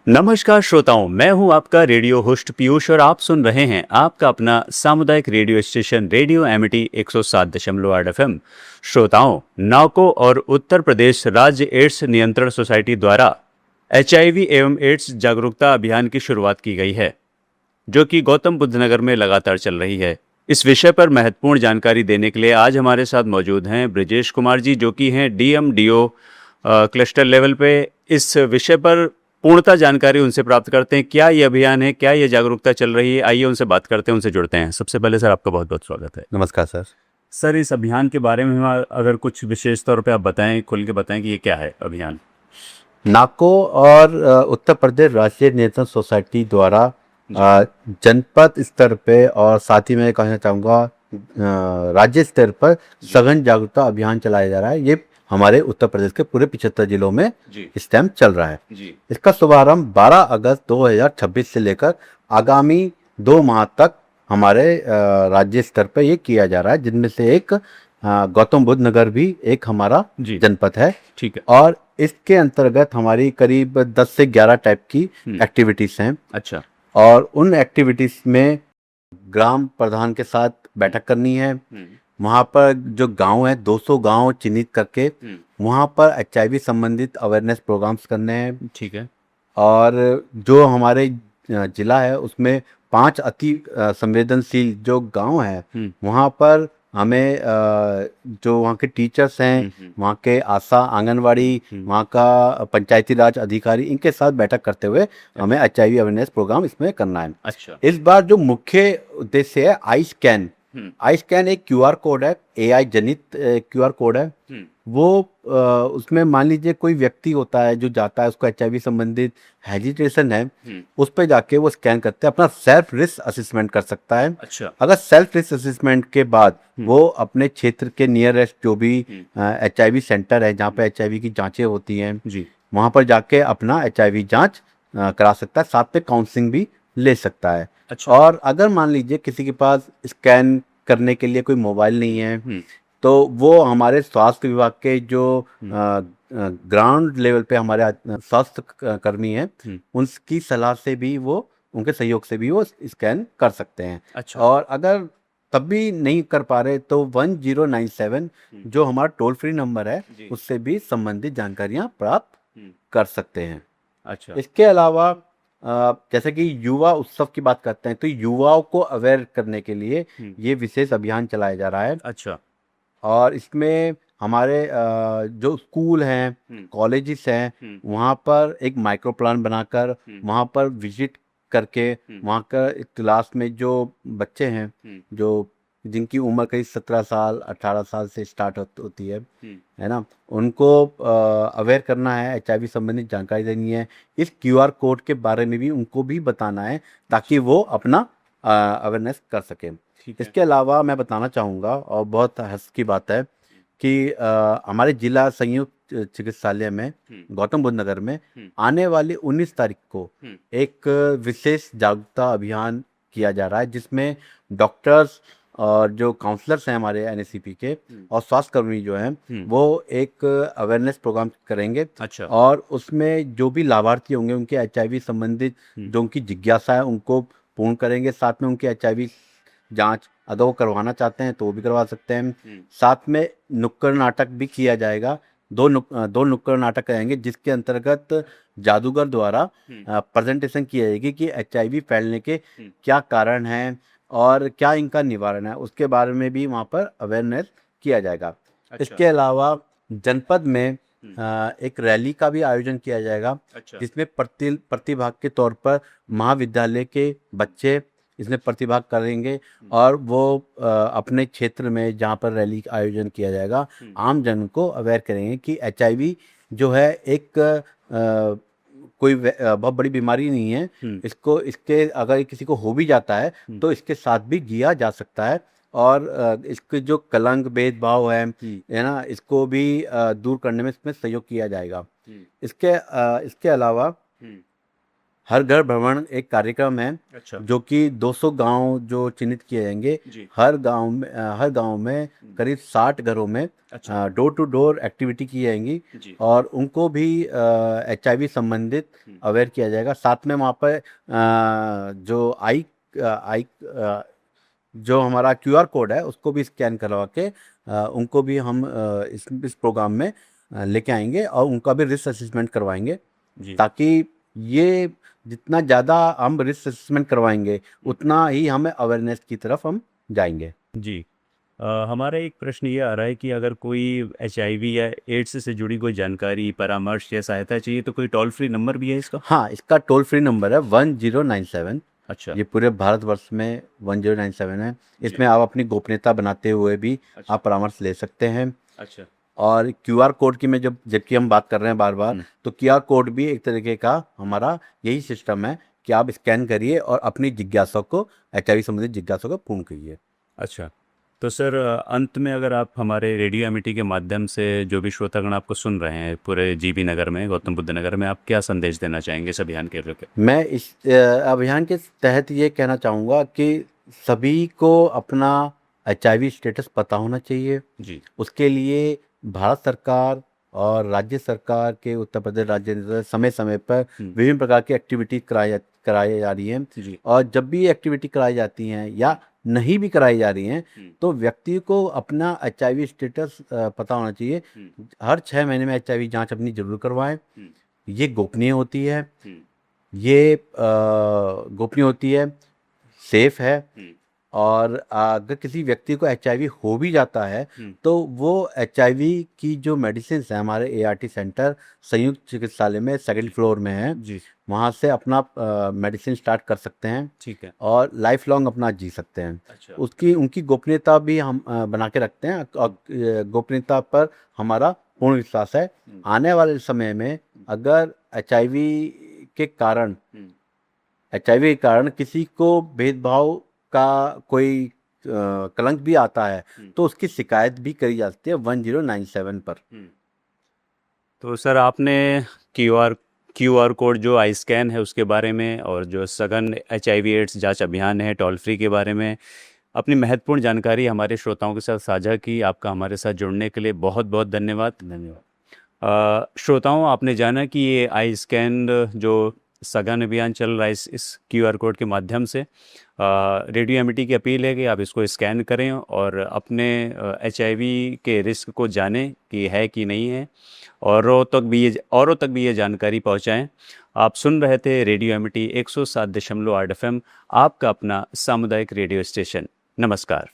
नमस्कार श्रोताओं, मैं हूं आपका रेडियो होस्ट पीयूष और आप सुन रहे हैं आपका अपना सामुदायिक radio station radio Amity 107.8 FM. श्रोताओं, नाको और उत्तर प्रदेश राज्य एड्स नियंत्रण सोसाइटी द्वारा एचआईवी एवं एड्स जागरूकता अभियान की शुरुआत की गई है, जो कि गौतम बुद्ध नगर में लगातार चल रही है। इस विषय पर महत्वपूर्ण जानकारी देने के लिए आज हमारे साथ मौजूद हैं ब्रिजेश कुमार जी, जो कि हैं डीएमडीओ क्लस्टर लेवल पे। इस विषय पर पूर्णतः जानकारी उनसे प्राप्त करते हैं। क्या ये अभियान है, क्या ये जागरूकता चल रही है, आइए उनसे बात करते हैं, उनसे जुड़ते हैं। सबसे पहले सर, आपका बहुत बहुत स्वागत है। नमस्कार सर। सर, इस अभियान के बारे में अगर कुछ विशेष तौर पे आप बताएं, खुल के बताएं कि ये क्या है अभियान। नाको और उत्तर प्रदेश राष्ट्रीय नियंत्रण सोसाइटी द्वारा जनपद स्तर पे और साथ ही मैं कहना चाहूँगा राज्य स्तर पर सघन जागरूकता अभियान चलाया जा रहा है। ये हमारे उत्तर प्रदेश के पूरे 75 जिलों में इस टाइम चल रहा है। इसका शुभारंभ 12 अगस्त 2026 से लेकर आगामी 2 माह तक हमारे राज्य स्तर पर ये किया जा रहा है, जिनमें से एक गौतम बुद्ध नगर भी एक हमारा जनपद है। ठीक है। और इसके अंतर्गत हमारी करीब 10 से 11 टाइप की एक्टिविटीज हैं। अच्छा। और उन एक्टिविटीज में ग्राम प्रधान के साथ बैठक करनी है। वहाँ पर जो गांव है 200 गांव चिन्हित करके वहाँ पर एचआईवी संबंधित अवेयरनेस प्रोग्राम्स करने हैं। ठीक है। और जो हमारे जिला है उसमें 5 अति संवेदनशील जो गांव है वहाँ पर हमें जो वहाँ के टीचर्स हैं, वहाँ के आशा आंगनवाड़ी, वहाँ का पंचायती राज अधिकारी, इनके साथ बैठक करते हुए हमें एचआईवी अवेयरनेस प्रोग्राम इसमें करना है। अच्छा। इस बार जो मुख्य उद्देश्य है आई स्कैन। आई स्कैन एक क्यूआर कोड है, एआई जनित क्यूआर कोड है। वो उसमें मान लीजिए कोई व्यक्ति होता है जो जाता है, उसको एचआईवी संबंधित हेजिटेशन है, उस पर जाके वो स्कैन करते हैं, अपना सेल्फ रिस्क असेसमेंट कर सकता है। अच्छा। अगर सेल्फ रिस्क असेसमेंट के बाद वो अपने क्षेत्र के नियरेस्ट जो भी एचआईवी सेंटर है जहाँ पे एचआईवी की जांचें होती हैं वहाँ पर जाके अपना एचआईवी जांच करा सकता है, साथ में काउंसलिंग भी ले सकता है। अच्छा। और अगर मान लीजिए किसी के पास स्कैन करने के लिए कोई मोबाइल नहीं है तो वो हमारे स्वास्थ्य विभाग के जो ग्राउंड लेवल पे हमारे स्वास्थ्य कर्मी हैं उनकी सलाह से भी वो, उनके सहयोग से भी वो स्कैन कर सकते हैं। अच्छा। और अगर तब भी नहीं कर पा रहे तो 1097 जो हमारा टोल फ्री नंबर है उससे भी संबंधित जानकारियां प्राप्त कर सकते हैं। अच्छा। इसके अलावा जैसे कि युवा उत्सव की बात करते हैं तो युवाओं को अवेयर करने के लिए ये विशेष अभियान चलाया जा रहा है। अच्छा। और इसमें हमारे जो स्कूल हैं, कॉलेजेस हैं, वहाँ पर एक माइक्रो प्लान बनाकर वहाँ पर विजिट करके वहाँ का क्लास में जो बच्चे हैं जो जिनकी उम्र करीब 17 साल 18 साल से स्टार्ट होती है ना, उनको अवेयर करना है, एचआईवी संबंधित जानकारी देनी है। इस क्यूआर कोड के बारे में भी उनको भी बताना है ताकि वो अपना अवेयरनेस कर सकें। इसके अलावा मैं बताना चाहूँगा और बहुत हर्ष की बात है कि हमारे जिला संयुक्त चिकित्सालय में गौतम बुद्ध नगर में आने वाली 19 तारीख को एक विशेष जागरूकता अभियान किया जा रहा है, जिसमें डॉक्टर्स और जो काउंसलर्स हैं हमारे एनएसीपी के और स्वास्थ्य कर्मी जो हैं वो एक अवेयरनेस प्रोग्राम करेंगे। अच्छा। और उसमें जो भी लाभार्थी होंगे उनके एचआईवी संबंधित जो उनकी जिज्ञासा है उनको पूर्ण करेंगे। साथ में उनके एचआईवी जांच अगर वो करवाना चाहते हैं तो वो भी करवा सकते हैं। साथ में नुक्कड़ नाटक भी किया जाएगा। दो नुक्कड़ नाटक रहेंगे जिसके अंतर्गत जादूगर द्वारा प्रेजेंटेशन की जाएगी कि एचआईवी फैलने के क्या कारण हैं और क्या इनका निवारण है, उसके बारे में भी वहाँ पर अवेयरनेस किया जाएगा। अच्छा। इसके अलावा जनपद में एक रैली का भी आयोजन किया जाएगा। अच्छा। जिसमें प्रतिभाग के तौर पर महाविद्यालय के बच्चे इसमें प्रतिभाग करेंगे और वो अपने क्षेत्र में जहाँ पर रैली का आयोजन किया जाएगा आम जन को अवेयर करेंगे कि एचआईवी जो है एक कोई बहुत बड़ी बीमारी नहीं है। इसको इसके अगर किसी को हो भी जाता है तो इसके साथ भी जिया जा सकता है और इसके जो कलंक भेदभाव है ना, इसको भी दूर करने में इसमें सहयोग किया जाएगा। इसके अलावा हर घर भ्रमण एक कार्यक्रम है अच्छा जो कि 200 गांव जो चिन्हित किए जाएंगे। जी हर गांव में करीब 60 घरों में अच्छा डोर टू डोर एक्टिविटी की जाएंगी जी और उनको भी HIV संबंधित अवेयर किया जाएगा। साथ में वहाँ पर जो आई जो हमारा QR कोड है उसको भी स्कैन करवा के उनको भी हम इस प्रोग्राम में लेके आएंगे और उनका भी रिस्क असेसमेंट करवाएंगे, जी ताकि ये जितना ज़्यादा हम रिस्क असेसमेंट करवाएंगे उतना ही हमें अवेयरनेस की तरफ हम जाएंगे। जी हमारा एक प्रश्न ये आ रहा है कि अगर कोई HIV या एड्स से जुड़ी कोई जानकारी, परामर्श या सहायता चाहिए तो कोई टोल फ्री नंबर भी है इसका? हाँ, इसका टोल फ्री नंबर है 1097। अच्छा ये पूरे भारतवर्ष में 1097 है। जी इसमें आप अपनी गोपनीयता बनाते हुए भी अच्छा आप परामर्श ले सकते हैं। अच्छा और QR कोड की मैं जबकि हम बात कर रहे हैं बार बार, तो QR कोड भी एक तरीके का हमारा यही सिस्टम है कि आप स्कैन करिए और अपनी जिज्ञासा को, HIV संबंधित जिज्ञासा को पूर्ण करिए। अच्छा तो सर अंत में अगर आप हमारे रेडियो एमिटी के माध्यम से जो भी श्रोतागण आपको सुन रहे हैं पूरे जीबी नगर में, गौतम बुद्ध नगर में, आप क्या संदेश देना चाहेंगे इस अभियान के लेकर? मैं इस अभियान के तहत ये कहना चाहूँगा कि सभी को अपना HIV स्टेटस पता होना चाहिए। जी उसके लिए भारत सरकार और राज्य सरकार के, उत्तर प्रदेश राज्य ने समय समय पर विभिन्न प्रकार की एक्टिविटी कराई जा रही हैं। जी और जब भी एक्टिविटी कराई जाती हैं या नहीं भी कराई जा रही हैं तो व्यक्ति को अपना HIV स्टेटस पता होना चाहिए। हर 6 महीने में HIV जांच अपनी जरूर करवाएं। ये गोपनीय होती है, ये गोपनीय होती है, सेफ है। और अगर किसी व्यक्ति को HIV हो भी जाता है तो वो HIV की जो मेडिसिन है हमारे ART सेंटर संयुक्त चिकित्सालय में 2nd फ्लोर में है, जी वहाँ से अपना मेडिसिन स्टार्ट कर सकते हैं ठीक है और लाइफ लॉन्ग अपना जी सकते हैं। अच्छा उनकी गोपनीयता भी हम बना के रखते हैं और गोपनीयता पर हमारा पूर्ण विश्वास है। आने वाले समय में अगर HIV के कारण किसी को भेदभाव का कोई कलंक भी आता है तो उसकी शिकायत भी करी जा सकती है 1097 पर। तो सर आपने क्यूआर कोड जो आई स्कैन है उसके बारे में और जो सघन HIV एड्स जांच अभियान है टोल फ्री के बारे में अपनी महत्वपूर्ण जानकारी हमारे श्रोताओं के साथ साझा की। आपका हमारे साथ जुड़ने के लिए बहुत बहुत धन्यवाद। श्रोताओं, आपने जाना कि ये आई स्कैन जो सघन अभियान चल रहा है इस QR कोड के माध्यम से रेडियो एमिटी की अपील है कि आप इसको स्कैन करें और अपने HIV के रिस्क को जानें कि है कि नहीं है, औरों तक भी ये जानकारी पहुंचाएं। आप सुन रहे थे रेडियो एमिटी 107.8 FM, आपका अपना सामुदायिक रेडियो स्टेशन। नमस्कार।